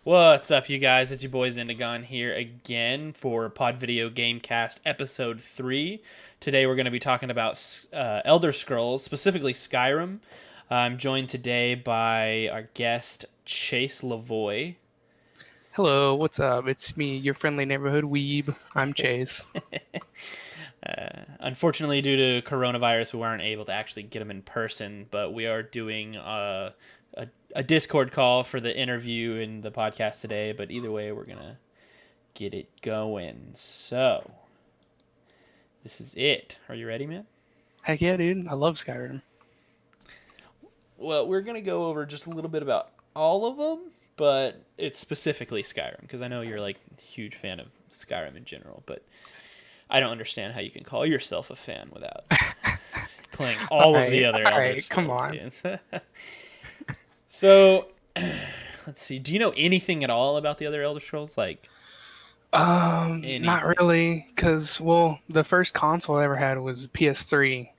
What's up, you guys? It's your boys Indigon here again for Podvideo Gamecast Episode 3. Today we're going to be talking about Elder Scrolls, specifically Skyrim. I'm joined today by our guest, Chase Lavoie. Hello, what's up? It's me, your friendly neighborhood weeb. I'm Chase. Unfortunately, due to coronavirus, we weren't able to actually get him in person, but we are doing a Discord call for the interview and the podcast today. But either way, we're going to get it going. So, this is it. Are you ready, man? Heck yeah, dude. I love Skyrim. Well, we're going to go over just a little bit about all of them, but it's specifically Skyrim, because I know you're like a huge fan of Skyrim in general, but I don't understand how you can call yourself a fan without playing all of the other Elder Scrolls come on. games. So, let's see. Do you know anything at all about the other Elder Scrolls? Like, anything? Not really, because, the first console I ever had was PS3,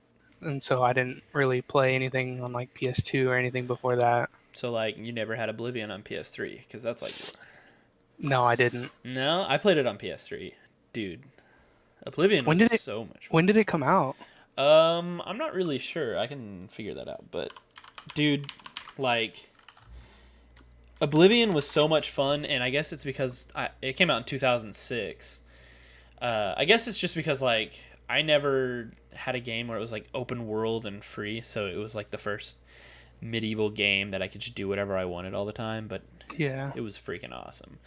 and so I didn't really play anything on, like, PS2 or anything before that. So, like, you never had Oblivion on PS3, because that's like... No, I didn't. No, I played it on PS3. Dude, Oblivion was so much fun. When did it come out? I'm not really sure. I can figure that out, but, dude, like... Oblivion was so much fun, and I guess it's because it came out in 2006. I guess it's just because, like, I never had a game where it was, like, open world and free, so it was, like, the first medieval game that I could just do whatever I wanted all the time, but yeah, it was freaking awesome.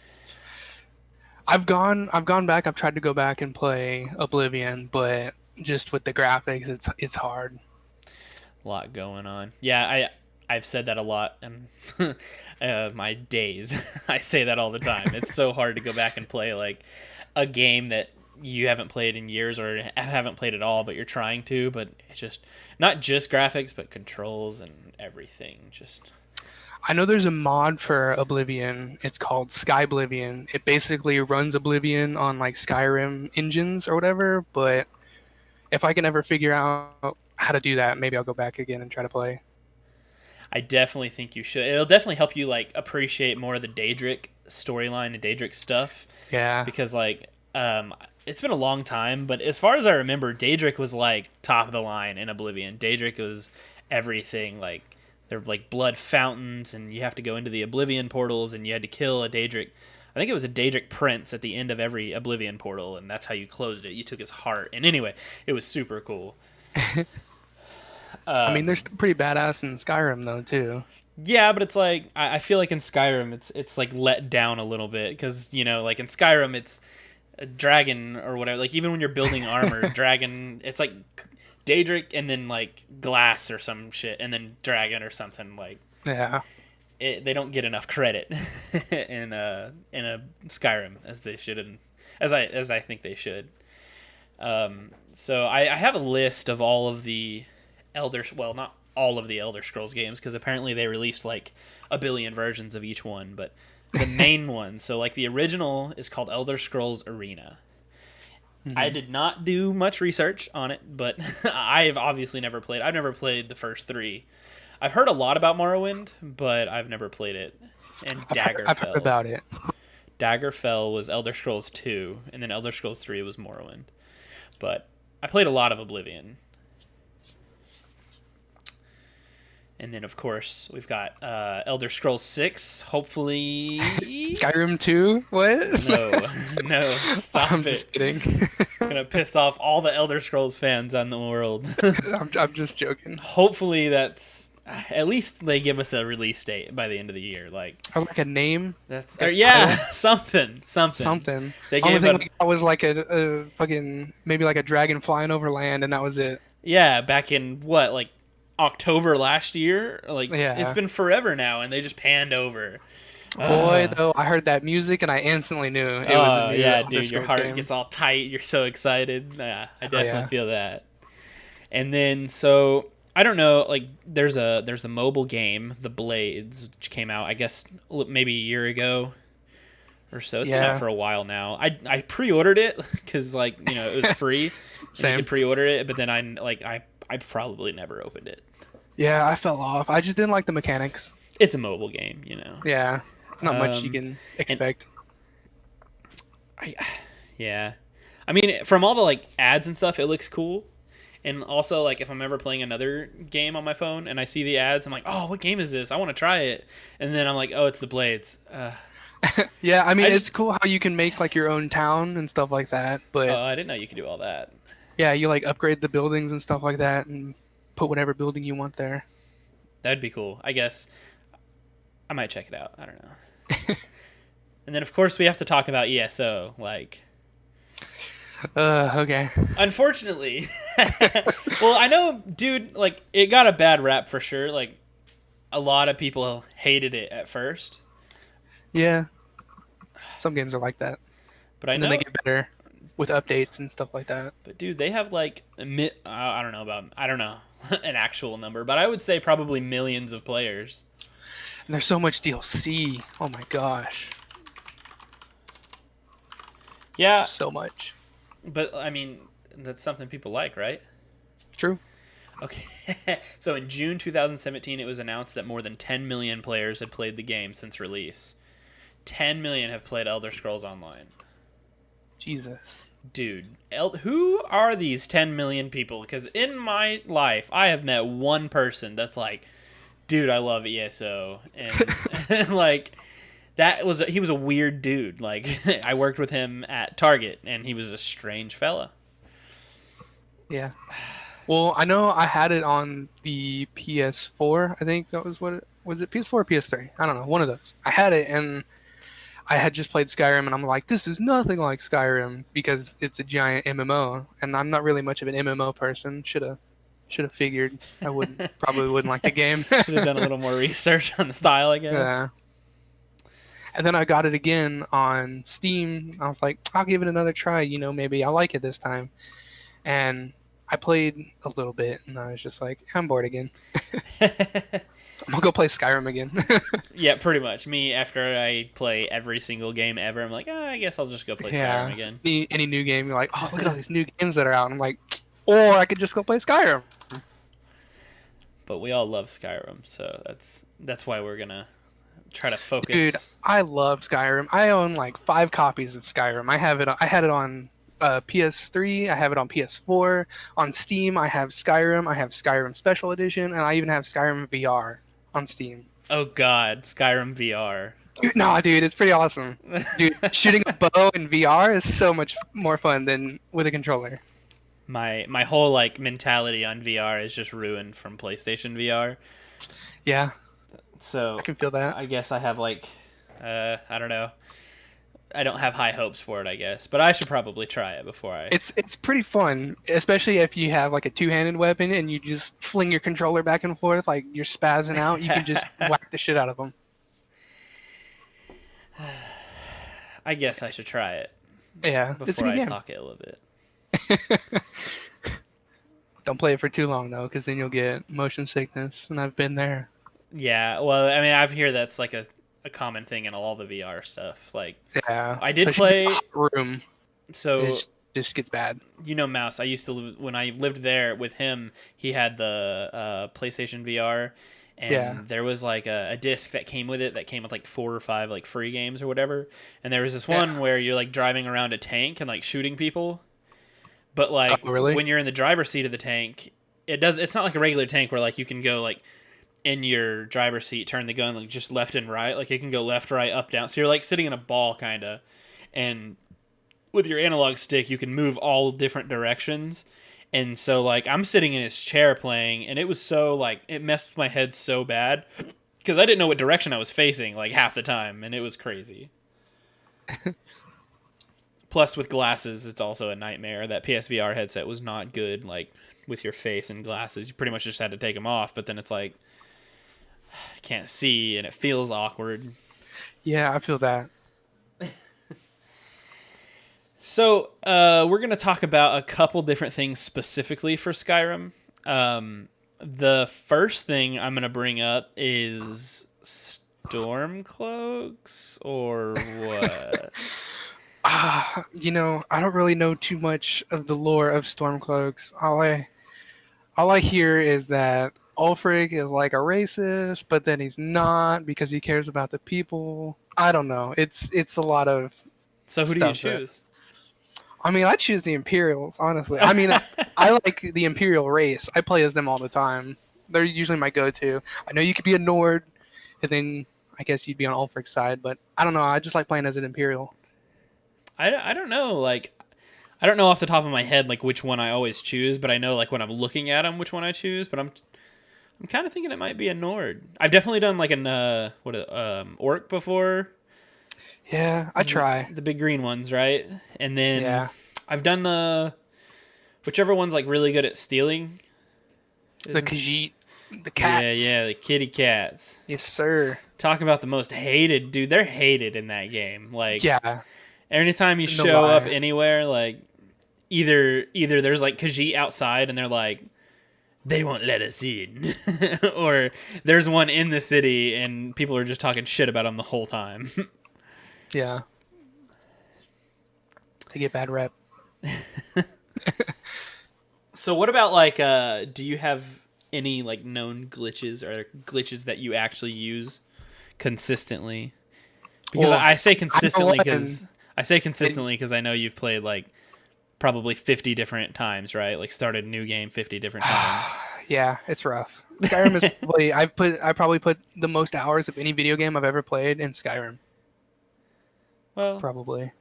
I've gone back. I've tried to go back and play Oblivion, but just with the graphics, it's hard. A lot going on. Yeah, I've said that a lot in my days. I say that all the time. It's so hard to go back and play like a game that you haven't played in years or haven't played at all, but you're trying to. But it's just not just graphics, but controls and everything. Just I know there's a mod for Oblivion. It's called Skyblivion. It basically runs Oblivion on like Skyrim engines or whatever. But if I can ever figure out how to do that, maybe I'll go back again and try to play. I definitely think you should. It'll definitely help you like appreciate more of the Daedric storyline and Daedric stuff. Yeah. Because like it's been a long time, but as far as I remember, Daedric was like top of the line in Oblivion. Daedric was everything. Like they're like blood fountains, and you have to go into the Oblivion portals, and you had to kill a Daedric. I think it was a Daedric prince at the end of every Oblivion portal, and that's how you closed it. You took his heart, and anyway, it was super cool. I mean, they're still pretty badass in Skyrim, though, too. Yeah, but it's like I feel like in Skyrim, it's like let down a little bit because like in Skyrim, it's a dragon or whatever. Like even when you're building armor, dragon, it's like Daedric and then like glass or some shit, and then dragon or something like. Yeah. They don't get enough credit in a Skyrim as they should, as I think they should. So I have a list of all of the not all of the Elder Scrolls games, because apparently they released like a billion versions of each one, but the main one, so like the original is called Elder Scrolls Arena. Mm-hmm. I did not do much research on it, but I've obviously never played. I've never played the first three. I've heard a lot about Morrowind, but I've never played it. And Daggerfell. I've heard about it. Daggerfell was Elder Scrolls 2, and then Elder Scrolls 3 was Morrowind. But I played a lot of Oblivion. And then, of course, we've got Elder Scrolls 6, hopefully... Skyrim 2? What? No, stop it. I'm just kidding. I'm going to piss off all the Elder Scrolls fans in the world. I'm just joking. Hopefully that's... At least they give us a release date by the end of the year. Or like a name? Something. They gave I was like a fucking... Maybe like a dragon flying over land, and that was it. Yeah, back in, October last year? It's been forever now, and they just panned over. Boy, though, I heard that music, and I instantly knew it was a new dude, your heart gets all tight. You're so excited. Yeah, I definitely feel that. And then, so... I don't know, there's a mobile game, The Blades, which came out, I guess, maybe a year ago or so. It's been out for a while now. I pre-ordered it because, it was free. Same. You could pre-order it, but then I probably never opened it. Yeah, I fell off. I just didn't like the mechanics. It's a mobile game, Yeah. It's not much you Um, can and expect. I, yeah, I mean, from all the like ads and stuff, it looks cool. And also, like, if I'm ever playing another game on my phone and I see the ads, I'm like, oh, what game is this? I want to try it. And then I'm like, oh, it's the Blades. Yeah, I mean I just, it's cool how you can make like your own town and stuff like that. But oh, I didn't know you could do all that. yeah, you like upgrade the buildings and stuff like that, and put whatever building you want there. That'd be cool. I guess I might check it out. I don't know. And then, of course, we have to talk about ESO. Like, Okay. unfortunately, well, I know, dude, like, it got a bad rap for sure. Like, a lot of people hated it at first. Yeah, some games are like that, But I and then they know, get better with updates and stuff like that. but dude, they have like, I don't know about, I don't know an actual number, but I would say probably millions of players. And there's so much DLC. Oh my gosh, Yeah, just so much. but I mean, that's something people like, right? True. Okay. So in June 2017, it was announced that more than 10 million players had played the game since release. 10 million have played Elder Scrolls Online. Jesus. Dude, who are these 10 million people? Because in my life, I have met one person that's like, dude, I love ESO. And like, he was a weird dude. Like, I worked with him at Target, and he was a strange fella. Yeah. Well, I know I had it on the PS4. I think that was what it was. It PS4 or PS3? I don't know. One of those. I had it, and I had just played Skyrim, and I'm like, this is nothing like Skyrim because it's a giant MMO, and I'm not really much of an MMO person. Should have figured I wouldn't probably wouldn't like the game. Should have done a little more research on the style, I guess. Yeah. And then I got it again on Steam. I was like, I'll give it another try. Maybe I'll like it this time. And I played a little bit, and I was just like, I'm bored again. I'm gonna go play Skyrim again. Yeah, pretty much. Me, after I play every single game ever, I'm like, I guess I'll just go play Skyrim Yeah. again. Any new game, you're like, oh, look at all these new games that are out. I'm like, or I could just go play Skyrim. But we all love Skyrim, so that's why we're gonna try to focus. Dude, I love Skyrim. I own like 5 copies of Skyrim. I had it on PS3. I have it on PS4. On Steam, I have Skyrim. I have Skyrim Special Edition, and I even have Skyrim VR on Steam. Oh God, Skyrim VR. Dude, nah, dude, it's pretty awesome. Dude, shooting a bow in VR is so much more fun than with a controller. My whole like mentality on VR is just ruined from PlayStation VR. Yeah, So I can feel that. I guess I have like, I don't know. I don't have high hopes for it, I guess, but I should probably try it before I. It's pretty fun, especially if you have like a two-handed weapon and you just fling your controller back and forth like you're spazzing out. You can just whack the shit out of them. I guess I should try it Yeah, it's a before good I game. talk it a little bit. Don't play it for too long though, because then you'll get motion sickness, and I've been there. Yeah, well, I mean, I've heard that's like a common thing in all the VR stuff. Like, Yeah, I did especially in play. a hot room. So It just gets bad. Mouse. I used to when I lived there with him. He had the PlayStation VR, and Yeah. there was like a disc that came with it that came with like 4 or 5 like free games or whatever. And there was this one where you're like driving around a tank and like shooting people. But like Oh, really? when you're in the driver's seat of the tank, it's not like a regular tank where like you can go like in your driver's seat, turn the gun like just left and right. Like it can go left, right, up, down. So you're like sitting in a ball kind of, and with your analog stick you can move all different directions. And so like I'm sitting in his chair playing, and it was so like it messed with my head so bad because I didn't know what direction I was facing like half the time, and it was crazy. Plus, with glasses, it's also a nightmare. That PSVR headset was not good, like, with your face and glasses. You pretty much just had to take them off, but then it's like, I can't see, and it feels awkward. Yeah, I feel that. So, we're going to talk about a couple different things specifically for Skyrim. The first thing I'm going to bring up is Stormcloaks, or what? I don't really know too much of the lore of Stormcloaks. All I hear is that Ulfric is like a racist, but then he's not because he cares about the people. I don't know. It's a lot of So who do you stuff that. choose? I mean, I choose the Imperials, honestly. I mean, I like the Imperial race. I play as them all the time. They're usually my go-to. I know you could be a Nord, and then I guess you'd be on Ulfric's side, but I don't know. I just like playing as an Imperial. I don't know. Like, I don't know off the top of my head like which one I always choose, but I know like when I'm looking at them which one I choose. But I'm kind of thinking it might be a Nord. I've definitely done like an orc before. Yeah, I Those are try. the big green ones, right? And then Yeah, I've done the whichever one's like really good at stealing. the Is Khajiit, the Yeah, cats. yeah, the kitty cats. Yes, sir. Talk about the most hated, dude. They're hated in that game. Like Yeah, anytime you no show up lie. anywhere, like either there's like Khajiit outside and they're like they won't let us in, or there's one in the city and people are just talking shit about them the whole time. Yeah, they get bad rep. So what about like do you have any like known glitches or glitches that you actually use consistently? Because Well, I say I know consistently one. because And I know you've played like probably 50 different times, right? Like started a new game 50 different times. yeah, it's rough. Skyrim is probably I probably put the most hours of any video game I've ever played in Skyrim. Well, Probably.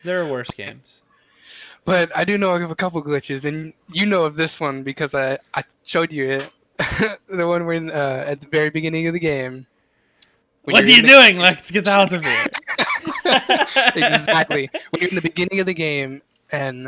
there are worse games. But I do know of a couple glitches, and you know of this one because I showed you it. The one when at the very beginning of the game when What you're are in you the doing? Let's get out of here. exactly when you're in the beginning of the game and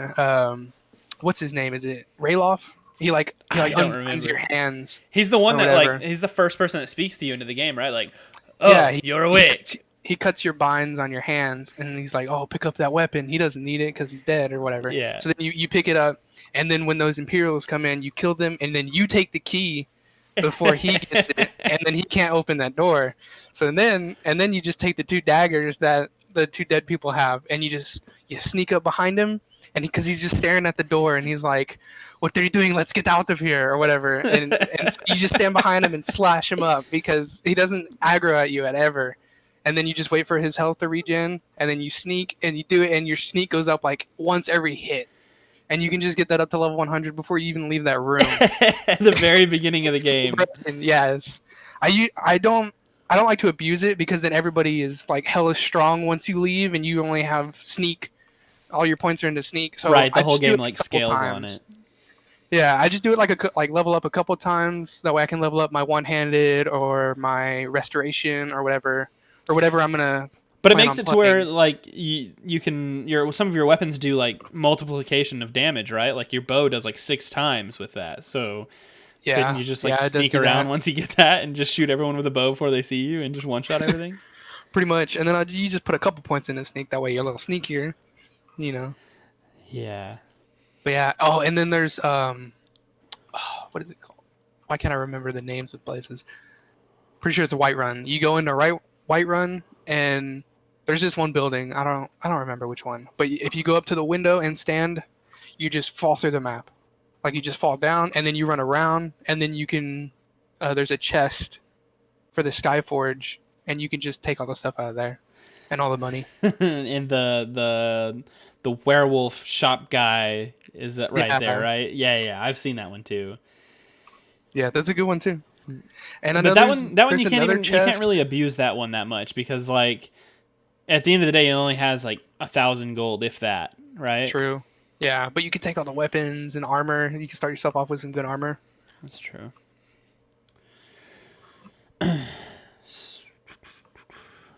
what's his name? Is it Rayloff? He like I don't unbinds your remember. hands He's the one or that like whatever. he's the first person that speaks to you into the game, right? Like, Yeah, "Oh, he you're he cuts, awake." he cuts your binds on your hands, and he's like, "Oh, pick up that weapon." He doesn't need it because he's dead or whatever. Yeah. So then you pick it up, and then when those Imperials come in, you kill them, and then you take the key before he gets it, and then he can't open that door. So then you just take the two daggers that the two dead people have, and you sneak up behind him, and because he's just staring at the door, and he's like, "What are you doing? Let's get out of here," or whatever. And so you just stand behind him and slash him up because he doesn't aggro at you at ever. And then you just wait for his health to regen, and then you sneak and you do it, and your sneak goes up like once every hit, and you can just get that up to level 100 before you even leave that room. At the very beginning of the game. And yes, I don't like to abuse it because then everybody is like hella strong once you leave, and you only have sneak. All your points are into sneak, so Right, the I whole just do game it like a couple scales on times. it. Yeah, I just do it like level up a couple times. That way I can level up my one-handed or my restoration or whatever I'm gonna But it plan makes on it to where playing. like you can your some of your weapons do like multiplication of damage, right? Like your bow does like 6 times with that. So couldn't Yeah, you just like yeah, it does sneak do around that once you get that and just shoot everyone with a bow before they see you and just one shot everything? pretty much. And then you just put a couple points in the sneak. That way you're a little sneakier, you know. Yeah. But yeah. Oh, and then there's what is it called? Why can't I remember the names of places? Pretty sure it's a White Run. You go into White Run, and there's this one building. I don't remember which one. But if you go up to the window and stand, you just fall through the map. Like you just fall down, and then you run around, and then you can. There's a chest for the Skyforge, and you can just take all the stuff out of there, and all the money. And the werewolf shop guy is right there, Yeah, right? Yeah, yeah, I've seen that one too. yeah, that's a good one too. And I But know that one there's you can't another even you can't really chest. abuse that one that much because like at the end of the day it only has like 1,000 gold if that, right? True. Yeah, but you can take all the weapons and armor. You can start yourself off with some good armor. That's true.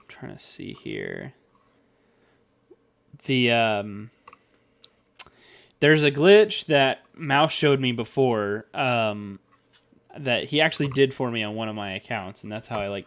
Trying to see here. The there's a glitch that Mouse showed me before that he actually did for me on one of my accounts, and that's how I like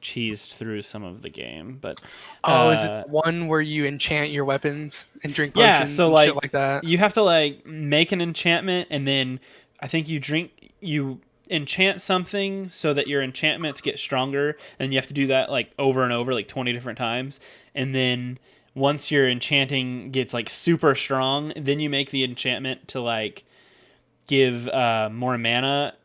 cheesed through some of the game. But Oh, is it the one where you enchant your weapons and drink yeah, potions so and shit like like that? you have to like make an enchantment, and then I think you enchant something so that your enchantments get stronger, and you have to do that like over and over, like 20 different times, and then once your enchanting gets like super strong, then you make the enchantment to like give more mana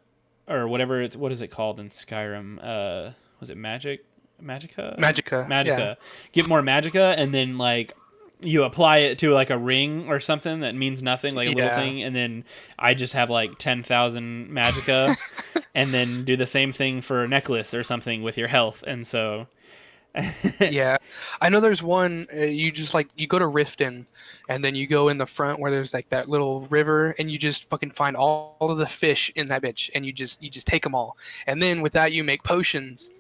or whatever. What is it called in Skyrim? Was it magic Magica. Yeah. Magica. Get more Magica, and then like you apply it to like a ring or something that means nothing, like a little Yeah. thing, and then I just have like 10,000 Magica, and then do the same thing for a necklace or something with your health, and so. Yeah, I know there's one. You just like you go to Riften, and then you go in the front where there's like that little river, and you just fucking find all of the fish in that bitch, and you just take them all, and then with that you make potions,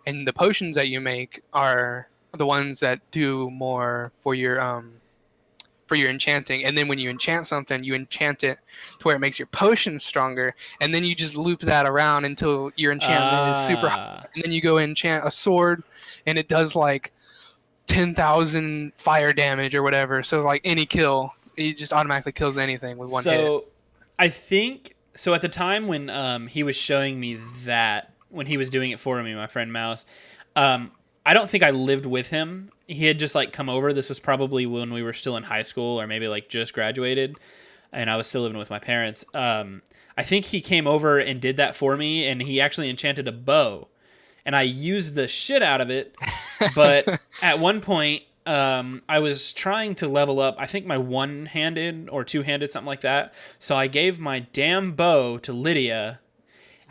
and the potions that you make are the ones that do more for your enchanting, and then when you enchant something, you enchant it to where it makes your potion stronger, and then you just loop that around until your enchantment is super high, Ah. and then you go enchant a sword, and it does like 10,000 fire damage or whatever. So like any kill, it just automatically kills anything with one hit. So I think so at the time when he was showing me that when he was doing it for me, my friend Mouse, um, I don't think I lived with him. He had just like come over. This was probably when we were still in high school or maybe like just graduated, and I was still living with my parents. I think he came over and did that for me, and he actually enchanted a bow, and I used the shit out of it. But at one point, I was trying to level up, I think my one-handed or two-handed, something like that. So I gave my damn bow to Lydia,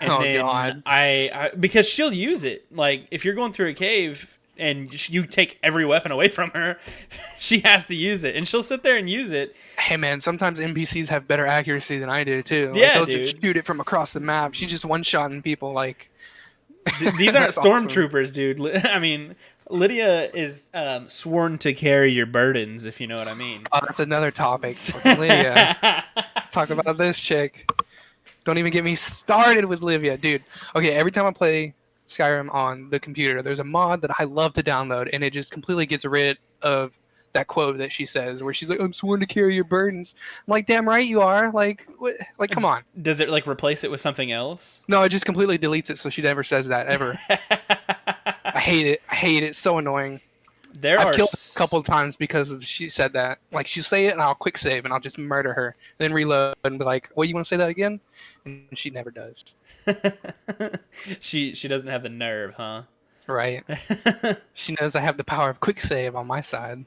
and Oh then god. because she'll use it. Like, if you're going through a cave and you take every weapon away from her, she has to use it. And she'll sit there and use it. Hey man, sometimes NPCs have better accuracy than I do too. Like Yeah, they'll dude. just shoot it from across the map. She's just one-shotting people like These aren't that's awesome. stormtroopers, dude. I mean, Lydia is sworn to carry your burdens, if you know what I mean. Oh, that's another topic. Fucking Lydia. Talk about this chick. Don't even get me started with Livia, dude. Okay, every time I play Skyrim on the computer, there's a mod that I love to download, and it just completely gets rid of that quote that she says, where she's like, "I'm sworn to carry your burdens." I'm like, "Damn right you are!" Like, what? Like, come on. Does it like replace it with something else? No, it just completely deletes it, so she never says that ever. I hate it. I hate it. It's so annoying. There I've are killed her a couple of times because of she said that. Like she'll say it and I'll quick save and I'll just murder her, then reload and be like, "Well, you want to say that again?" And she never does. She doesn't have the nerve, huh? Right? She knows I have the power of quick save on my side.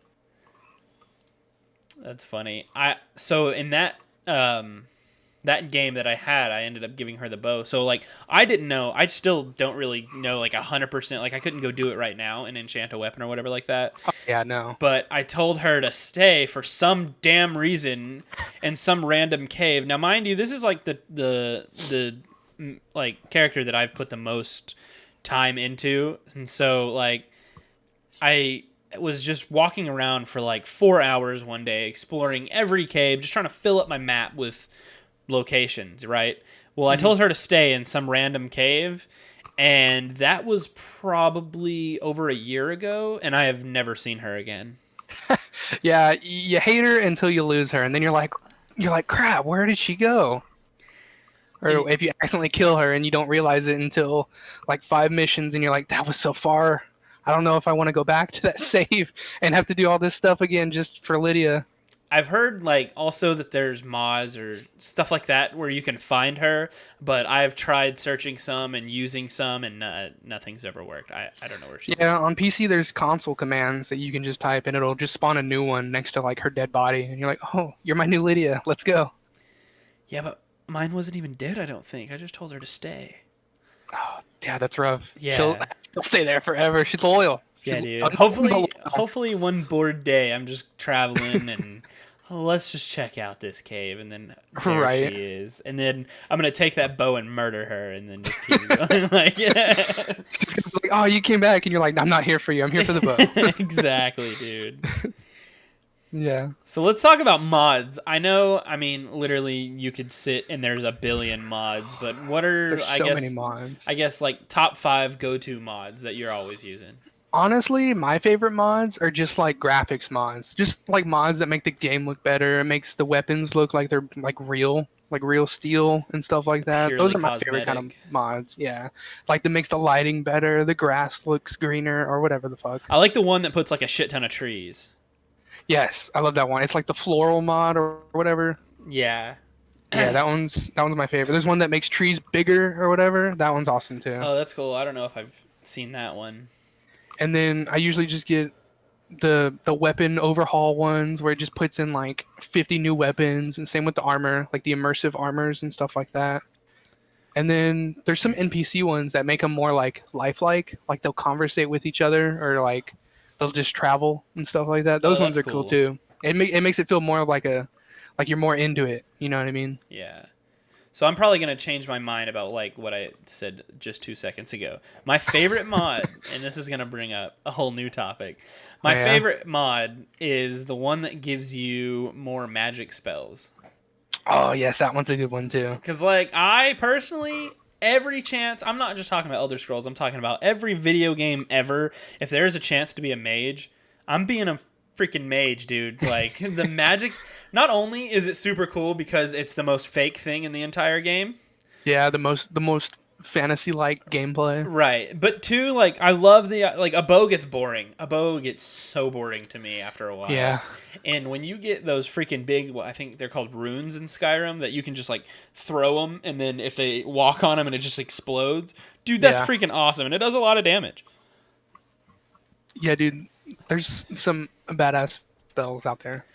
That's funny. So in that game that I had, I ended up giving her the bow. So like I didn't know. I still don't really know like 100%. Like I couldn't go do it right now and enchant a weapon or whatever like that. Oh, yeah, no. But I told her to stay for some damn reason in some random cave. Now, mind you, this is like the like character that I've put the most time into, and so like I was just walking around for like 4 hours one day, exploring every cave, just trying to fill up my map with locations. Right. Well, I told her to stay in some random cave, and that was probably over a year ago, and I have never seen her again. Yeah, you hate her until you lose her, and then you're like, "Crap, where did she go?" Or if you accidentally kill her and you don't realize it until like 5 missions, and you're like, "That was so far. I don't know if I want to go back to that save and have to do all this stuff again just for Lydia." I've heard like also that there's mods or stuff like that where you can find her, but I've tried searching some and using some, and nothing's ever worked. I don't know where she's at. Yeah, on PC there's console commands that you can just type and it'll just spawn a new one next to like her dead body, and you're like, "Oh, you're my new Lydia. Let's go." Yeah, but mine wasn't even dead, I don't think. I just told her to stay. Oh, yeah, that's rough. Yeah. She'll stay there forever. She's loyal. Yeah, She's dude. Hopefully one bored day I'm just traveling and let's just check out this cave, and then there Right. she is. And then I'm gonna take that bow and murder her, and then just keep going. Like, yeah. She's gonna be like, "Oh, you came back," and you're like, "I'm not here for you. I'm here for the bow." Exactly, dude. Yeah. So let's talk about mods. I know, I mean, literally, you could sit and there's a billion mods, but what are There's so many mods. I guess like top 5 go-to mods that you're always using? Honestly, my favorite mods are just like graphics mods. Just like mods that make the game look better. It makes the weapons look like they're like real steel and stuff like that. Purely Those are my favorite kind of cosmetic. mods. Yeah. Like that makes the lighting better, the grass looks greener or whatever the fuck. I like the one that puts like a shit ton of trees. Yes, I love that one. It's like the floral mod or whatever. Yeah. Yeah, that one's my favorite. There's one that makes trees bigger or whatever. That one's awesome too. Oh, that's cool. I don't know if I've seen that one. And then I usually just get the weapon overhaul ones where it just puts in like 50 new weapons, and same with the armor, like the immersive armors and stuff like that. And then there's some NPC ones that make them more like lifelike, like they'll conversate with each other or like they'll just travel and stuff like that. Oh, Those ones that's are cool cool. too. It makes it feel more like you're more into it. You know what I mean? Yeah. So I'm probably gonna change my mind about like what I said just 2 seconds ago. My favorite mod, and this is gonna bring up a whole new topic. Oh My yeah. favorite mod is the one that gives you more magic spells. Oh yes, that one's a good one too. Cause like I personally, every chance, I'm not just talking about Elder Scrolls. I'm talking about every video game ever. If there is a chance to be a mage, I'm being a freaking mage, dude. Like the magic. Not only is it super cool because it's the most fake thing in the entire game, Yeah, the most fantasy like gameplay. right? But two, like I love the like a bow gets boring. A bow gets so boring to me after a while. Yeah. And when you get those freaking big, well, I think they're called runes in Skyrim that you can just like throw them, and then if they walk on them and it just explodes, dude, that's Yeah. freaking awesome, and it does a lot of damage. Yeah, dude. There's some badass spells out there.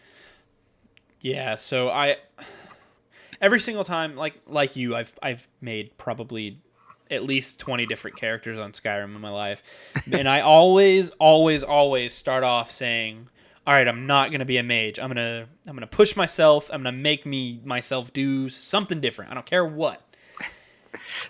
Yeah, so I every single time like you, I've made probably at least 20 different characters on Skyrim in my life. And I always start off saying, "All right, I'm not going to be a mage. I'm going to push myself. I'm going to make myself do something different. I don't care what."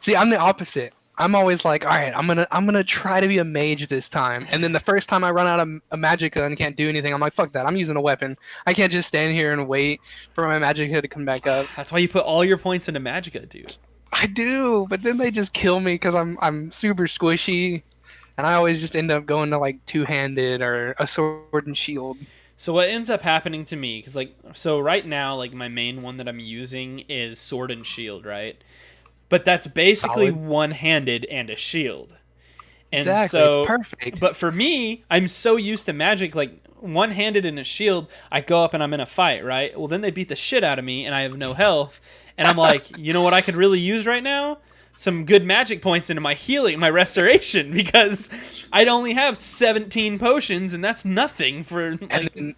See, I'm the opposite. I'm always like, all right, I'm gonna try to be a mage this time. And then the first time I run out of a magicka and can't do anything, I'm like, fuck that. I'm using a weapon. I can't just stand here and wait for my magicka to come back up. That's why you put all your points into Magicka, dude. I do, but then they just kill me because I'm super squishy, and I always just end up going to like two-handed or a sword and shield. So what ends up happening to me, because like, so right now, like my main one that I'm using is sword and shield, right? But that's basically Solid. one-handed and a shield. And Exactly, it's so, perfect. but for me, I'm so used to magic, like one-handed and a shield, I go up and I'm in a fight, right? Well, then they beat the shit out of me and I have no health. And I'm like, you know what I could really use right now? Some good magic points into my healing, my restoration, because I'd only have 17 potions and that's nothing for And like then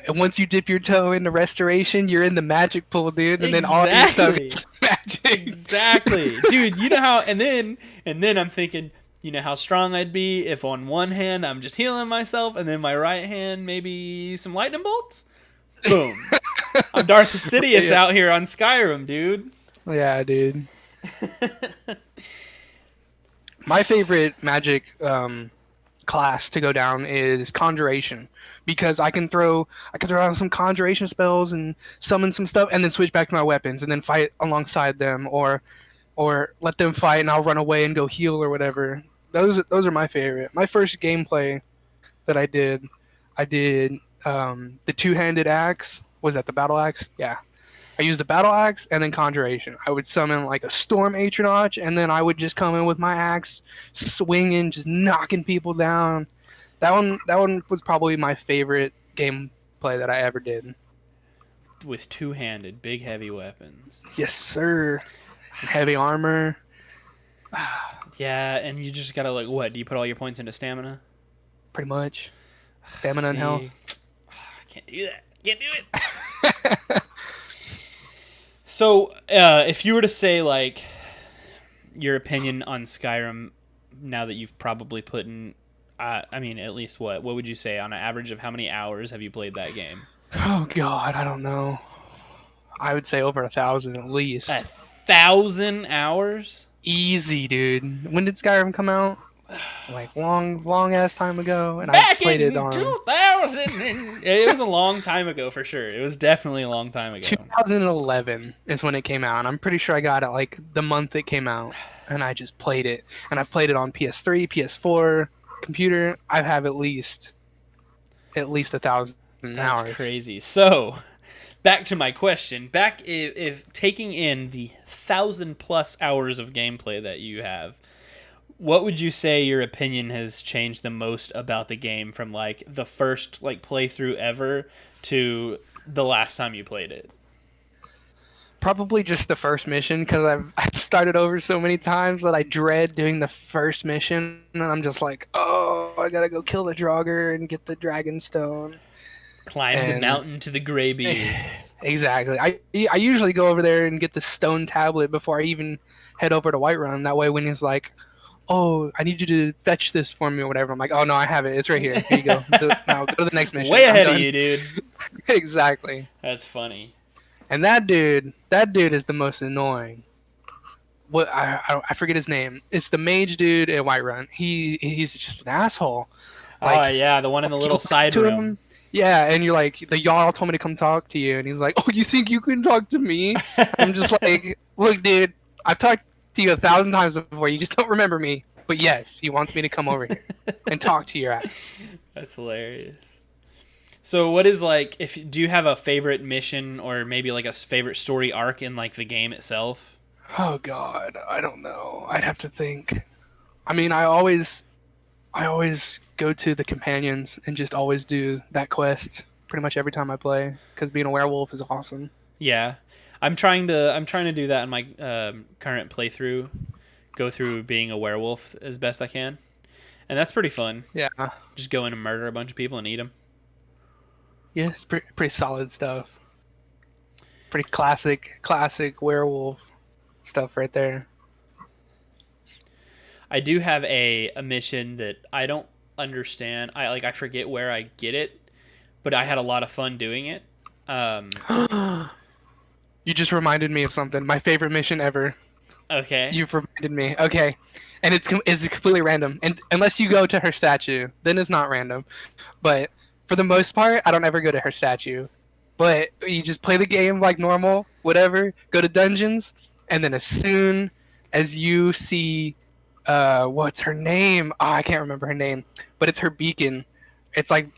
and once you dip your toe into restoration, you're in the magic pool, dude. And then all your stuff exactly. is magic. Exactly. Dude, you know how and then I'm thinking, you know how strong I'd be if on one hand I'm just healing myself and then my right hand maybe some lightning bolts? Boom. I'm Darth Sidious Yeah. out here on Skyrim, dude. Yeah, dude. My favorite magic class to go down is conjuration, because I can throw out some conjuration spells and summon some stuff and then switch back to my weapons and then fight alongside them, or let them fight and I'll run away and go heal or whatever. Those are my favorite. My first gameplay that I did the two-handed axe. Was that the battle axe? Yeah. I used the battle axe and then conjuration. I would summon like a storm atronach, and then I would just come in with my axe, swinging, just knocking people down. That one was probably my favorite gameplay that I ever did. With two-handed, big, heavy weapons. Yes, sir. Heavy armor. Yeah, and you just gotta like what? Do you put all your points into stamina? Pretty much. Stamina and health. I can't do that. Can't do it. So, if you were to say like your opinion on Skyrim, now that you've probably put in, I mean, at least what would you say on an average of how many hours have you played that game? Oh God, I don't know. I would say over 1,000 at least. 1,000 hours? Easy, dude. When did Skyrim come out? Like long ass time ago, and I Back played in it on 2000. It was a long time ago for sure. It was definitely a long time ago. 2011 is when it came out. And I'm pretty sure I got it like the month it came out, and I just played it. And I've played it on PS3, PS4, computer. I have at least 1,000 That's hours. crazy. So, back to my question. Back if taking in the 1,000+ hours of gameplay that you have, what would you say your opinion has changed the most about the game from like the first like playthrough ever to the last time you played it? Probably just the first mission, because I've started over so many times that I dread doing the first mission, and I'm just like, oh, I gotta go kill the Draugr and get the Dragon Stone. Climb the And mountain to the Greybeards. exactly, I usually go over there and get the stone tablet before I even head over to Whiterun. That way, when he's like, "Oh, I need you to fetch this for me" or whatever, I'm like, "Oh no, I have it. It's right here. Here you go. Now go to the next mission." Way I'm ahead of done. you, dude. Exactly. That's funny. And that dude is the most annoying. What I forget his name. It's the mage dude at Whiterun. He's just an asshole. Oh Like, yeah, the one in the you little talk side to room. him, yeah, and you're like, the y'all told me to come talk to you, and he's like, "Oh, you think you can talk to me?" I'm just like, "Look, dude, I've talked to you 1,000 times before. You just don't remember me." But yes, he wants me to come over here and talk to your ass. That's hilarious. So what is like if do you have a favorite mission or maybe like a favorite story arc in like the game itself? Oh God, I don't know. I'd have to think. I mean, I always go to the companions and just always do that quest pretty much every time I play because being a werewolf is awesome. Yeah. I'm trying to do that in my current playthrough. Go through being a werewolf as best I can. And that's pretty fun. Yeah, Just go in and murder a bunch of people and eat them. yeah, it's pretty solid stuff. Pretty classic werewolf stuff right there. I do have a mission that I don't understand. I forget where I get it, but I had a lot of fun doing it. Um, You just reminded me of something. My favorite mission ever. okay. You've reminded me. Okay, and it's completely random. And unless you go to her statue, then it's not random. But for the most part, I don't ever go to her statue. But you just play the game like normal, whatever. Go to dungeons, and then as soon as you see, what's her name? Oh, I can't remember her name, but it's her beacon. It's like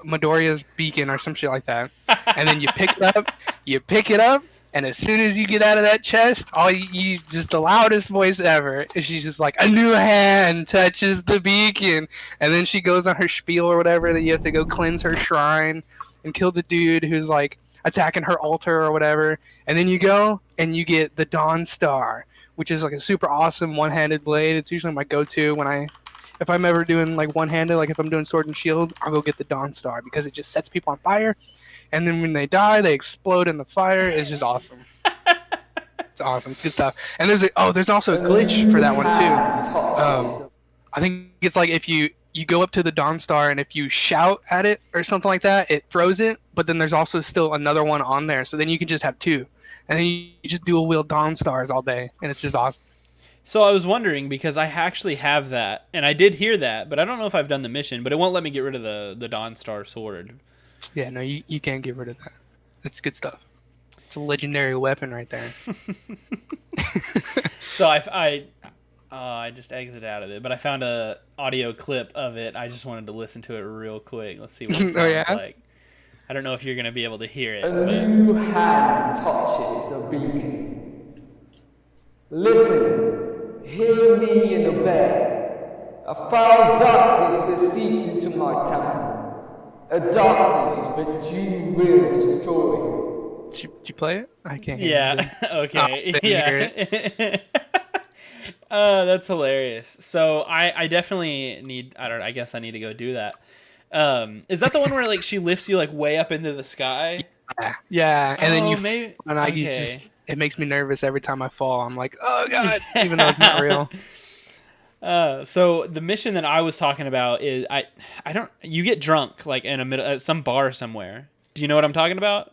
Midoriya's beacon or some shit like that. And then you pick it up, and as soon as you get out of that chest, all you just the loudest voice ever. And she's just like, "A new hand touches the beacon," and then she goes on her spiel or whatever that you have to go cleanse her shrine and kill the dude who's like attacking her altar or whatever. And then you go and you get the Dawn Star, which is like a super awesome one-handed blade. It's usually my go-to if I'm ever doing like one-handed, like if I'm doing sword and shield, I'll go get the Dawn Star because it just sets people on fire, and then when they die, they explode in the fire. It's just awesome. It's awesome. It's good stuff. And there's also a glitch for that one too. I think it's like if you go up to the Dawn Star and if you shout at it or something like that, it throws it. But then there's also still another one on there, so then you can just have two, and then you just dual wield Dawn Stars all day, and it's just awesome. So I was wondering because I actually have that, and I did hear that, but I don't know if I've done the mission. But it won't let me get rid of the Dawn Star sword. Yeah, no, you can't get rid of that. It's good stuff. It's a legendary weapon right there. So I just exited out of it, but I found a audio clip of it. I just wanted to listen to it real quick. Let's see what it sounds Oh, yeah? like. I don't know if you're gonna be able to hear it. A But... new hand touches the beacon. Listen, hear me and obey. A foul darkness has seeped into my temple. A darkness that you will destroy. Did you play it? I can't hear Yeah. Okay. Oh, Yeah. That's hilarious. So I definitely need. I guess I need to go do that. Is that the one where like she lifts you like way up into the sky? Yeah, and then Oh, you maybe. and you Okay. just it makes me nervous every time I fall. I'm like, oh god, even though it's not real. So the mission that I was talking about is I don't you get drunk like in a middle at some bar somewhere. Do you know what I'm talking about?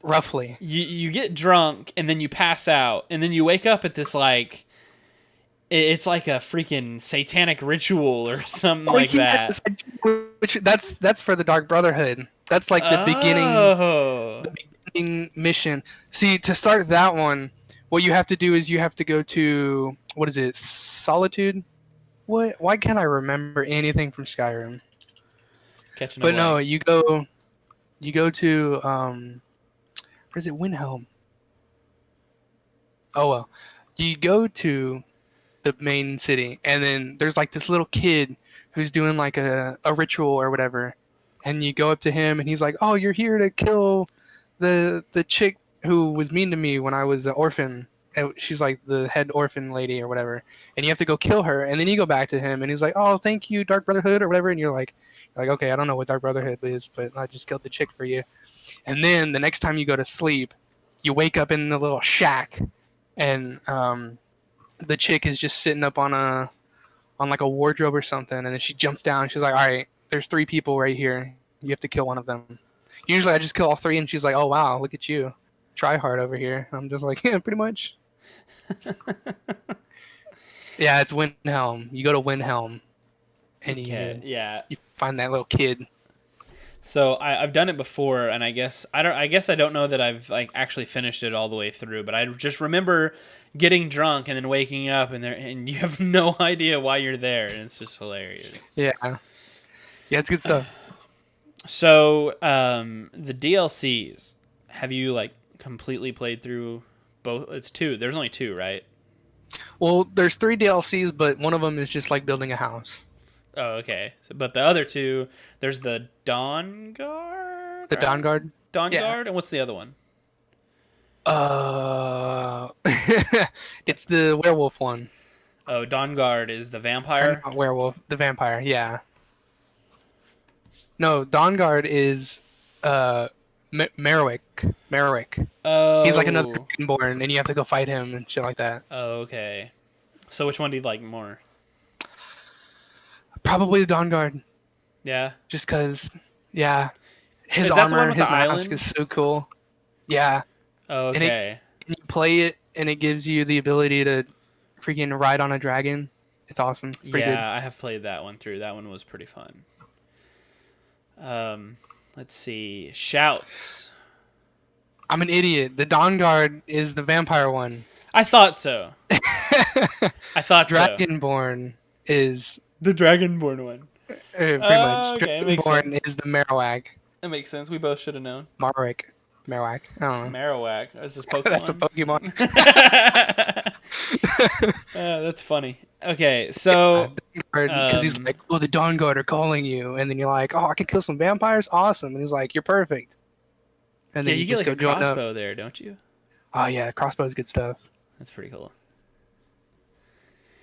Roughly. You get drunk and then you pass out and then you wake up at this like it's like a freaking satanic ritual or something like that. Which that's for the Dark Brotherhood. That's like the Oh. beginning mission. See, to start that one, what you have to do is you have to go to what is it? Solitude? What? Why can't I remember anything from Skyrim? Catching a But no, blank. you go to where is it? Windhelm. Oh well, you go to the main city, and then there's like this little kid who's doing like a ritual or whatever, and you go up to him, and he's like, "Oh, you're here to kill the chick who was mean to me when I was an orphan," She's like the head orphan lady or whatever, and you have to go kill her, and then you go back to him, and he's like, "Oh, thank you, Dark Brotherhood," or whatever, and you're like, okay, I don't know what Dark Brotherhood is, but I just killed the chick for you. And then the next time you go to sleep, you wake up in the little shack, and the chick is just sitting up on like a wardrobe or something, and then she jumps down. And she's like, "All right, there's 3 people right here. You have to kill one of them." Usually, I just kill all 3, and she's like, "Oh wow, look at you, try hard over here." I'm just like, "Yeah, pretty much." Yeah, it's Windhelm. You go to Windhelm, and Okay, you find that little kid. So I've done it before, and I guess I don't know that I've like actually finished it all the way through, but I just remember getting drunk and then waking up and you have no idea why you're there, and it's just hilarious. Yeah, it's good stuff. So the DLCs, have you like completely played through both? It's 2. There's only 2, right? Well, there's 3 DLCs, but one of them is just like building a house. Oh, okay. So, but the other 2, there's the Dawn Guard. The Dawn Guard. Dawn Yeah. Guard, and what's the other one? It's the werewolf one. Oh, Dawn Guard is the vampire. Not werewolf, the vampire. Yeah. No, Dawn Guard is Merrick. Oh, He's like another Dragonborn, and you have to go fight him and shit like that. Oh, okay. So which one do you like more? Probably the Dawn Guard, Yeah. just because. Yeah, his Is that the one armor, with his the mask island? is so cool. Yeah, Oh, And okay. and you play it, and it gives you the ability to freaking ride on a dragon. It's awesome. It's pretty Yeah, I have played that one through. That one was pretty fun. Let's see. Shouts. good. I'm an idiot. The Dawn Guard is the vampire one. I thought so. I thought so. Dragonborn is The Dragonborn one. pretty much. Okay, it makes Dragonborn sense. is the Marowak. That makes sense. We both should have known. Marowak. I don't know. Marowak. Is this Pokemon? That's a Pokemon. That's funny. Okay, so Because he's like, "Oh, the Dawn Guard are calling you," and then you're like, "Oh, I can kill some vampires, awesome!" And he's like, "You're perfect." And yeah, then you get just like a go join up. crossbow there, don't you? Oh yeah, crossbow's good stuff. That's pretty cool.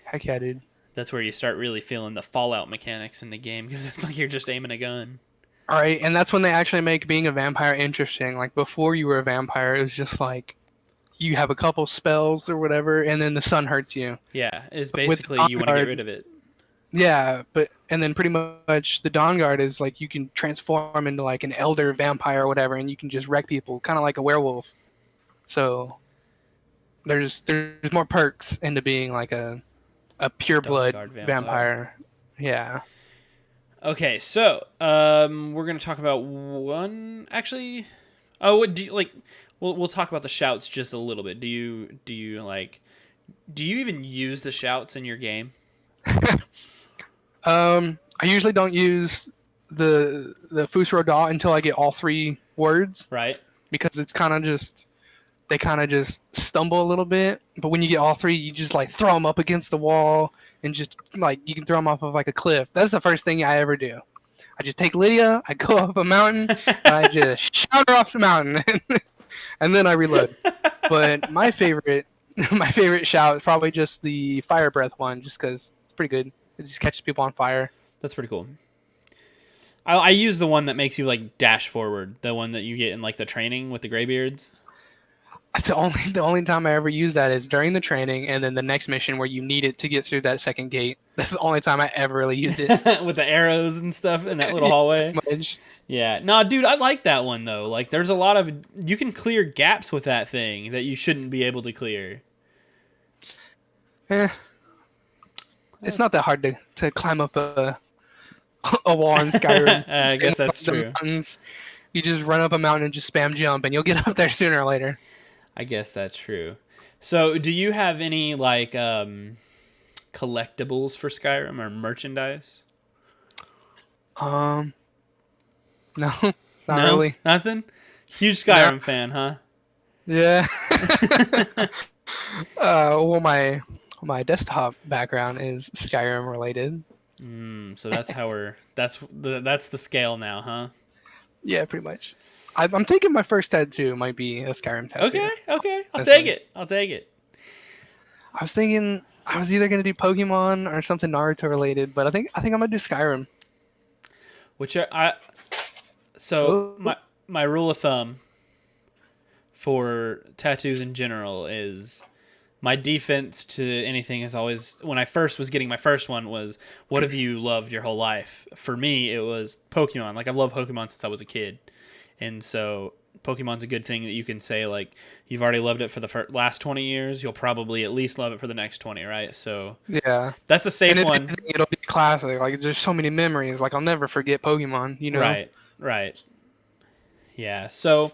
Heck yeah, dude. That's where you start really feeling the Fallout mechanics in the game because it's like you're just aiming a gun. All right, and that's when they actually make being a vampire interesting. Like before you were a vampire, it was just like you have a couple spells or whatever, and then the sun hurts you. Yeah, it's But with basically Dawn you want to get Guard- rid of it. Yeah, and then pretty much the Dawn Guard is like you can transform into like an elder vampire or whatever, and you can just wreck people, kind of like a werewolf. So there's more perks into being like a pure blood Guard vampire. Yeah. Okay, so we're gonna talk about one. Actually, oh, what do you like? We'll talk about the shouts just a little bit. Do you even use the shouts in your game? I usually don't use the Fusro Da until I get all 3 words, Right. because it's kind of just they kind of just stumble a little bit. But when you get all 3, you just like throw them up against the wall and just like you can throw them off of like a cliff. That's the first thing I ever do. I just take Lydia, I go up a mountain, and I just shout her off the mountain, and then I reload. But my favorite shout is probably just the fire breath one, just because it's pretty good. It just catches people on fire. That's pretty cool. I use the one that makes you like dash forward. The one that you get in like the training with the graybeards. The only time I ever use that is during the training, and then the next mission where you need it to get through that second gate. That's the only time I ever really use it. With the arrows and stuff in that little hallway. Much. Yeah. No, dude, I like that one though. Like there's a lot of you can clear gaps with that thing that you shouldn't be able to clear. It's not that hard to climb up a wall in Skyrim. I guess that's Stand up the true. mountains. You just run up a mountain and just spam jump, and you'll get up there sooner or later. I guess that's true. So, do you have any like collectibles for Skyrim or merchandise? No, not No? really. Nothing? Huge Skyrim No. fan, huh? Yeah. Well, my desktop background is Skyrim related. So that's how that's the scale now, huh? Yeah, pretty much. I'm thinking my first tattoo might be a Skyrim tattoo. Okay. I'll That's take it. it. I was thinking I was either gonna do Pokemon or something Naruto related, but I think I'm gonna do Skyrim. Which I so Oh, my rule of thumb for tattoos in general is my defense to anything is always when I first was getting my first one was what have you loved your whole life? For me, it was Pokemon. Like I've loved Pokemon since I was a kid, and so Pokemon's a good thing that you can say like you've already loved it for the last 20 years. You'll probably at least love it for the next 20, right? So yeah. that's a And safe if one. anything, it'll be classic. Like there's so many memories. Like I'll never forget Pokemon. Right, right. Yeah. So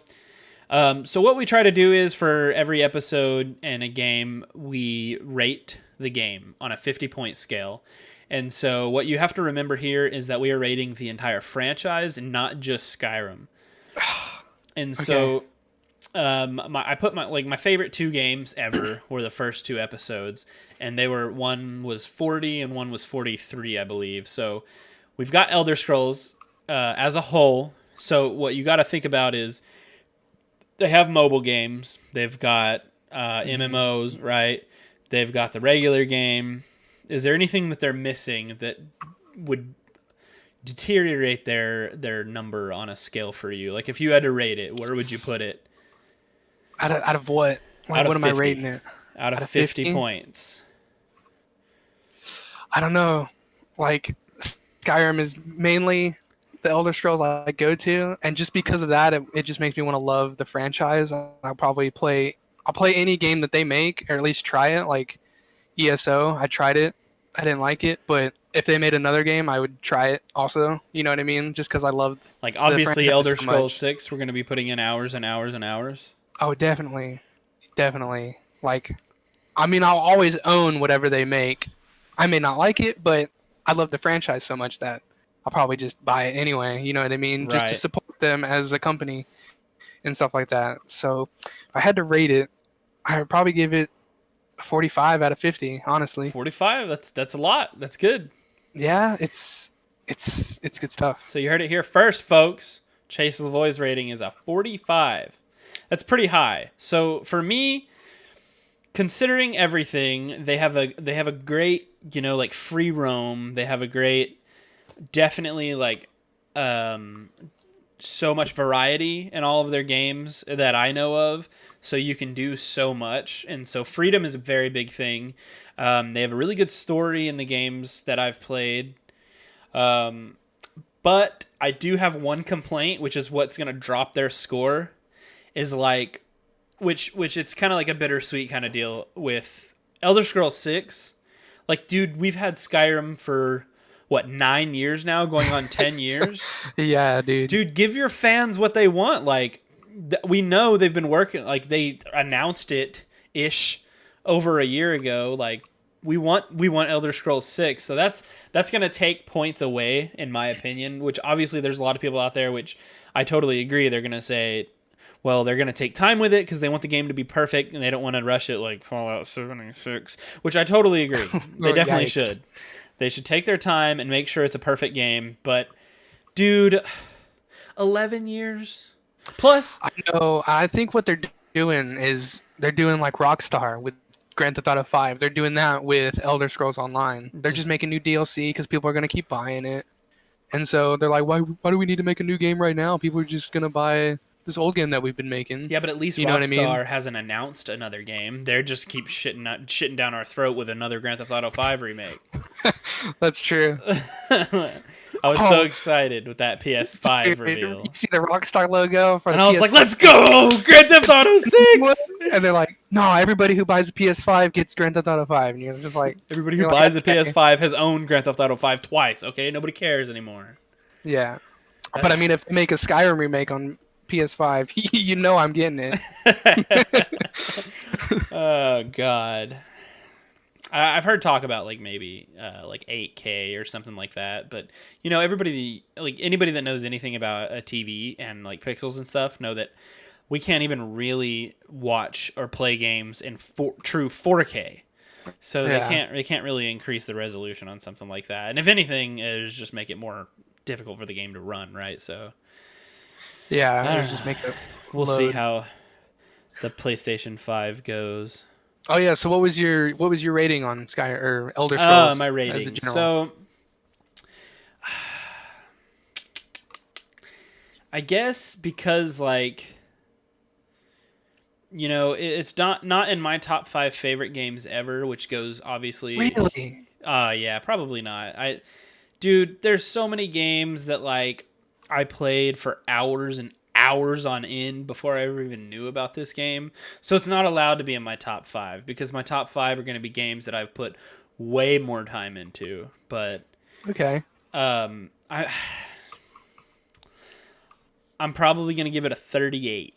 what we try to do is for every episode in a game, we rate the game on a 50-point scale. And so what you have to remember here is that we are rating the entire franchise and not just Skyrim. And Okay. so I put my favorite two games ever were the first two episodes, and they were one was 40 and one was 43, I believe. So we've got Elder Scrolls as a whole. So what you got to think about is they have mobile games. They've got MMOs, right? They've got the regular game. Is there anything that they're missing that would deteriorate their number on a scale for you? Like if you had to rate it, where would you put it Out of what? out Like of what am I rating 50? it? Out of Out of 50 50? points. I don't know. Like Skyrim is mainly the Elder Scrolls I go to, and just because of that, it just makes me want to love the franchise. I'll probably play. I'll play any game that they make, or at least try it. Like ESO, I tried it. I didn't like it, but if they made another game, I would try it also. You know what I mean? Just because I love Like the obviously franchise Elder so Scrolls much. 6, we're going to be putting in hours and hours and hours. Oh, definitely, definitely. Like, I mean, I'll always own whatever they make. I may not like it, but I love the franchise so much that I'll probably just buy it anyway. You know what I mean? Just to Right. support them as a company and stuff like that. So, if I had to rate it, I would probably give it a 45 out of 50. Honestly, 45, that's a lot. That's good. yeah, it's good stuff. So you heard it here first, folks. Chase Lavoie's rating is a 45. That's pretty high. So for me, considering everything, they have a great, like free roam. They have a great definitely like um so much variety in all of their games that I know of. So you can do so much, and so freedom is a very big thing. They have a really good story in the games that I've played. Um, but I do have one complaint, which is what's gonna drop their score. Is like, which it's kind of like a bittersweet kind of deal with Elder Scrolls 6. Like, dude, we've had Skyrim for what 9 years now, going on 10 years. Yeah, dude. Dude, give your fans what they want. Like, we know they've been working. Like, they announced it ish over a year ago. Like, we want Elder Scrolls 6. So that's gonna take points away, in my opinion. Which obviously there's a lot of people out there, which I totally agree. They're gonna say, well, they're gonna take time with it because they want the game to be perfect and they don't want to rush it like Fallout 76. Which I totally agree. They Oh, definitely yikes. should. They should take their time and make sure it's a perfect game. But dude, 11 years plus. I know. I think what they're doing is they're doing like Rockstar with Grand Theft Auto 5. They're doing that with Elder Scrolls Online. They're just Just making new DLC because people are gonna keep buying it, and so they're like, why do we need to make a new game right now? People are just gonna buy this old game that we've been making. yeah, but at least You know what I mean? Rockstar hasn't announced another game. They're just keep shitting down our throat with another Grand Theft Auto 5 remake. That's true. I was so Oh, excited with that PS5 dude, reveal, you see the Rockstar logo for and the I was like, PS5? "Let's go, Grand Theft Auto What? 6!" And they're like, no, everybody who buys a PS5 gets Grand Theft Auto 5, and you're just like, Everybody who you're buys a like, okay. PS5 has owned Grand Theft Auto 5 twice. Okay, nobody cares anymore. Yeah. But I mean, if they make a Skyrim remake on PS5, you know I'm getting it. Oh God. I've heard talk about like maybe like 8K or something like that, but everybody, like anybody that knows anything about a TV and like pixels and stuff know that we can't even really watch or play games in true 4K. So Yeah. they can't really increase the resolution on something like that. And if anything, it just make it more difficult for the game to run, right? So Yeah, I it don't was just know. make it We'll see load. how the PlayStation 5 goes. Oh yeah. So what was your rating on Sky or Elder Scrolls My as a rating. general? So I guess because like it's not in my top 5 favorite games ever, which goes obviously. Really? Yeah, probably not. Dude, there's so many games that like I played for hours and hours on end before I ever even knew about this game. So it's not allowed to be in my top 5 because my top 5 are going to be games that I've put way more time into. But Okay. I I'm probably going to give it a 38.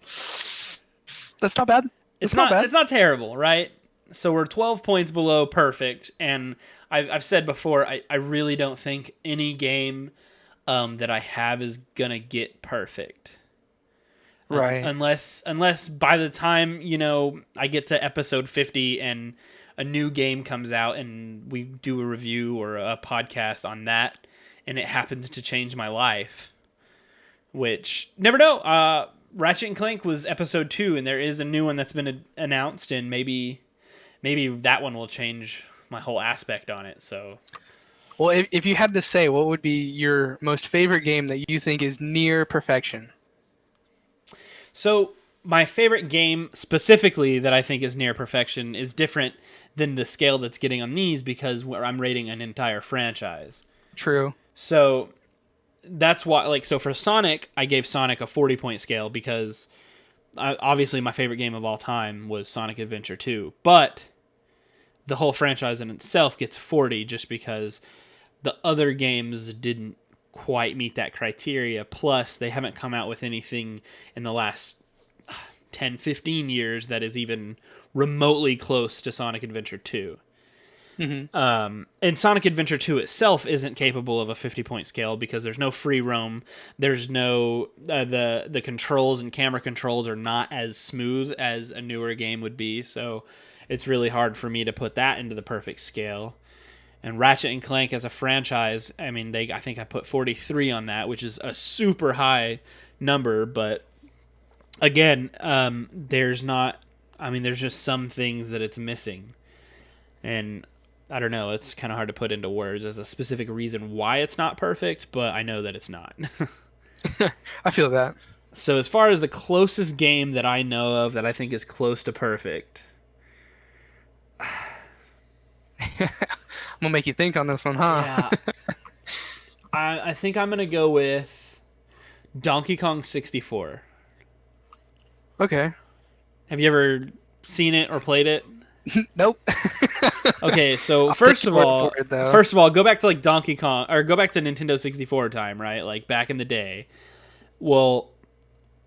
That's not bad. It's That's not bad. it's not terrible, right? So we're 12 points below perfect, and I've said before I really don't think any game that I have is gonna get perfect. Right. Unless by the time I get to episode 50 and a new game comes out and we do a review or a podcast on that, and it happens to change my life, which never know. Ratchet and Clank was episode 2, and there is a new one that's been announced, and maybe that one will change my whole aspect on it. So Well, if you had to say, what would be your most favorite game that you think is near perfection? So my favorite game specifically that I think is near perfection is different than the scale that's getting on these because I'm rating an entire franchise. True. So that's why, like, so for Sonic, I gave Sonic a 40-point scale because obviously my favorite game of all time was Sonic Adventure 2. But the whole franchise in itself gets 40 just because the other games didn't quite meet that criteria. Plus, they haven't come out with anything in the last 10, 15 years that is even remotely close to Sonic Adventure 2. Mm-hmm. And Sonic Adventure 2 itself isn't capable of a 50-point scale because there's no free roam. There's no the controls and camera controls are not as smooth as a newer game would be. So it's really hard for me to put that into the perfect scale. And Ratchet and Clank as a franchise, I mean, I think I put 43 on that, which is a super high number. But again, there's just some things that it's missing. And I don't know, it's kind of hard to put into words as a specific reason why it's not perfect, but I know that it's not. I feel that. So as far as the closest game that I know of that I think is close to perfect, I'm gonna make you think on this one, huh? yeah, I think I'm gonna go with Donkey Kong 64. Okay. Have you ever seen it or played it? Nope. Okay, so I'll first take of your word all, for it, though. go back to like Donkey Kong or go back to Nintendo 64 time, right? Like back in the day. Well,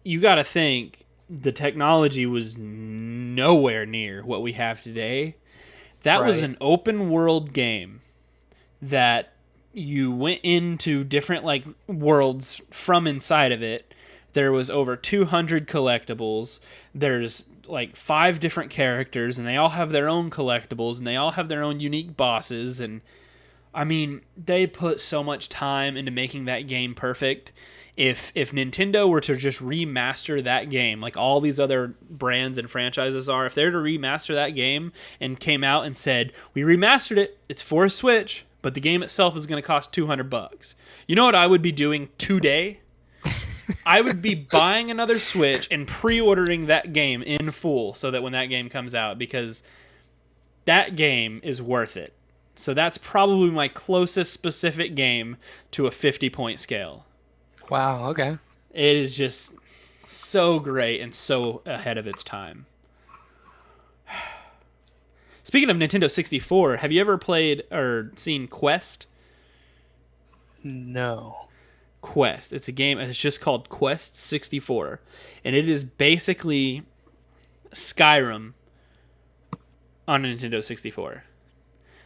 you got to think the technology was nowhere near what we have today. That was Right. an open world game that you went into different like worlds from inside of it. There was over 200 collectibles. There's like 5 different characters and they all have their own collectibles and they all have their own unique bosses, and I mean, they put so much time into making that game perfect. If Nintendo were to just remaster that game, like all these other brands and franchises are, if they were to remaster that game and came out and said, "We remastered it. It's for a Switch, but the game itself is going to cost $200." You know what I would be doing today? I would be buying another Switch and pre-ordering that game in full so that when that game comes out, because that game is worth it. So that's probably my closest specific game to a 50-point scale. Wow. Okay. It is just so great and so ahead of its time. Speaking of Nintendo 64, have you ever played or seen Quest? No. Quest. It's a game, it's just called Quest 64. And it is basically Skyrim on a Nintendo 64.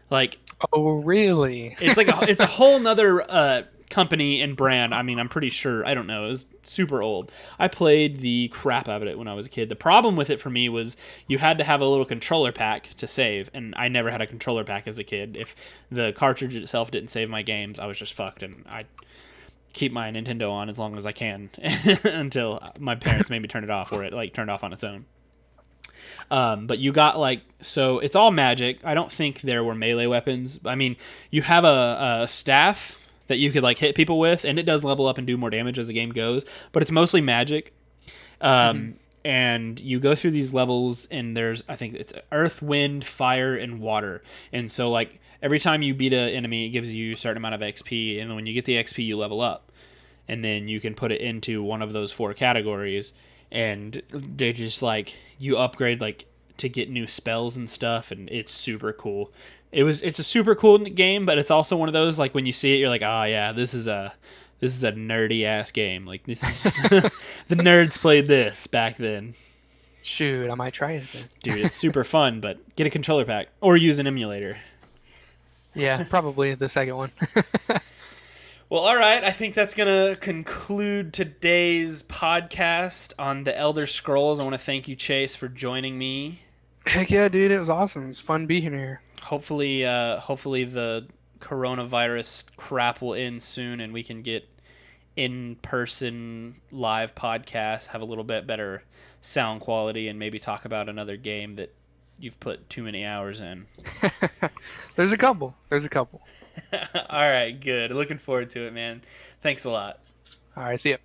Like, Oh, really? it's a whole nother company and brand. I mean, I'm pretty sure. I don't know. It was super old. I played the crap out of it when I was a kid. The problem with it for me was you had to have a little controller pack to save, and I never had a controller pack as a kid. If the cartridge itself didn't save my games, I was just fucked, and I keep my Nintendo on as long as I can until my parents made me turn it off or it like turned off on its own. But you got like, so it's all magic. I don't think there were melee weapons. I mean, you have a staff that you could like hit people with, and it does level up and do more damage as the game goes. But it's mostly magic. And you go through these levels, and there's, I think it's earth, wind, fire, and water. And so like every time you beat an enemy, it gives you a certain amount of XP, and when you get the XP, you level up, and then you can put it into one of those 4 categories, and they just like you upgrade like to get new spells and stuff, and it's super cool. It's a super cool game, but it's also one of those like when you see it, you're like, oh yeah, this is a nerdy ass game. Like this, is the nerds played this back then. Shoot, I might try it then. Dude, it's super fun, but get a controller pack or use an emulator. Yeah, probably the second one. Well, all right. I think that's going to conclude today's podcast on the Elder Scrolls. I want to thank you, Chase, for joining me. Heck yeah, dude, it was awesome. It's fun being here. Hopefully the coronavirus crap will end soon and we can get in-person live podcasts, have a little bit better sound quality, and maybe talk about another game that you've put too many hours in. There's a couple. All right, good. Looking forward to it, man. Thanks a lot. All right, see ya.